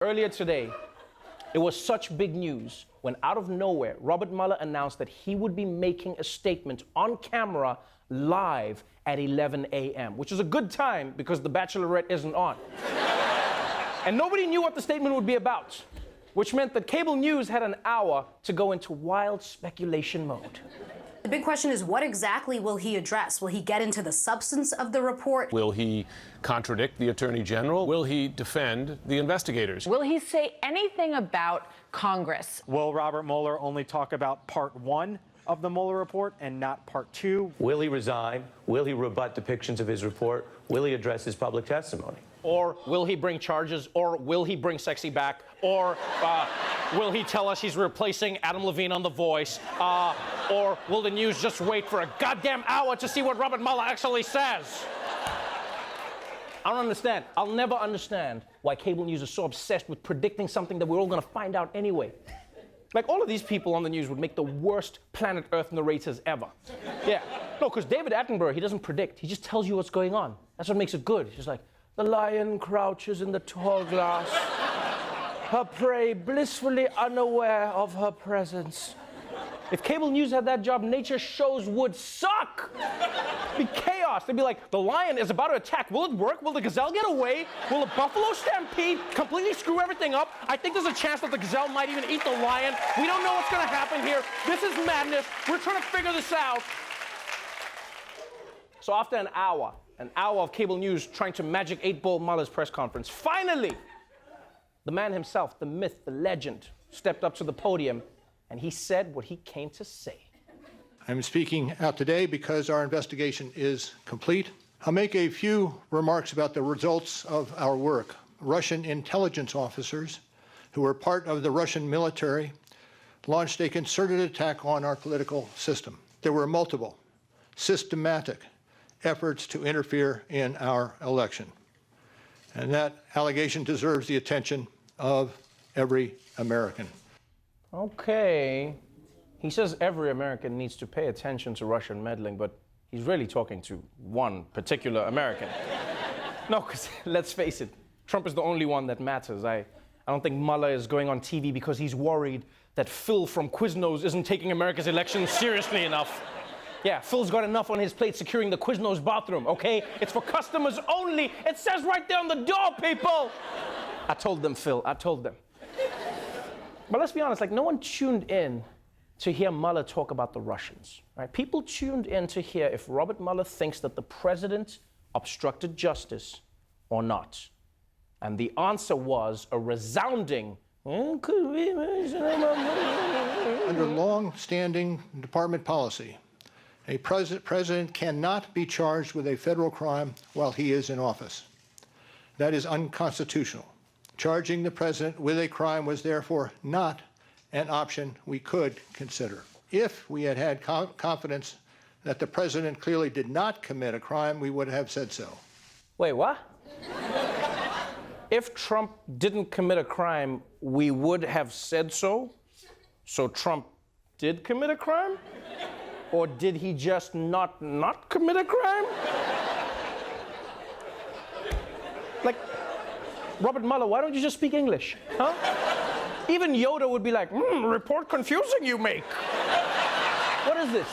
Earlier today, it was such big news when out of nowhere, Robert Mueller announced that he would be making a statement on camera live at 11 a.m., which is a good time because The Bachelorette isn't on. And nobody knew what the statement would be about, which meant that cable news had an hour to go into wild speculation mode. The big question is, what exactly will he address? Will he get into the substance of the report? Will he contradict the Attorney General? Will he defend the investigators? Will he say anything about Congress? Will Robert Mueller only talk about part 1 of the Mueller report and not part 2? Will he resign? Will he rebut depictions of his report? Will he address his public testimony? Or will he bring charges? Or will he bring sexy back? Or will he tell us he's replacing Adam Levine on The Voice? Or will the news just wait for a goddamn hour to see what Robert Mueller actually says? I don't understand. I'll never understand why cable news is so obsessed with predicting something that we're all going to find out anyway. Like, all of these people on the news would make the worst planet Earth narrators ever. Yeah. No, because David Attenborough, he doesn't predict. He just tells you what's going on. That's what makes it good. He's just like, the lion crouches in the tall grass, her prey blissfully unaware of her presence. If cable news had that job, nature shows would suck. It'd be chaos. They'd be like, the lion is about to attack. Will it work? Will the gazelle get away? Will the buffalo stampede completely screw everything up? I think there's a chance that the gazelle might even eat the lion. We don't know what's going to happen here. This is madness. We're trying to figure this out. So after an hour of cable news trying to magic 8-ball Mueller's press conference, finally, the man himself, the myth, the legend, stepped up to the podium, and he said what he came to say. I'm speaking out today because our investigation is complete. I'll make a few remarks about the results of our work. Russian intelligence officers, who were part of the Russian military, launched a concerted attack on our political system. There were multiple, systematic efforts to interfere in our election. And that allegation deserves the attention of every American. Okay. He says every American needs to pay attention to Russian meddling, but he's really talking to one particular American. No, because let's face it, Trump is the only one that matters. I don't think Mueller is going on TV because he's worried that Phil from Quiznos isn't taking America's elections seriously enough. Yeah, Phil's got enough on his plate securing the Quiznos bathroom, okay? It's for customers only. It says right there on the door, people. I told them, Phil, I told them. But let's be honest, like, no one tuned in to hear Mueller talk about the Russians, right? People tuned in to hear if Robert Mueller thinks that the president obstructed justice or not. And the answer was a resounding, under long-standing department policy, a president cannot be charged with a federal crime while he is in office. That is unconstitutional. Charging the president with a crime was therefore not an option we could consider. If we had had confidence that the president clearly did not commit a crime, we would have said so. Wait, what? If Trump didn't commit a crime, we would have said so? So Trump did commit a crime? Or did he just not commit a crime? Like, Robert Mueller, why don't you just speak English, huh? Even Yoda would be like, report confusing you make. What is this?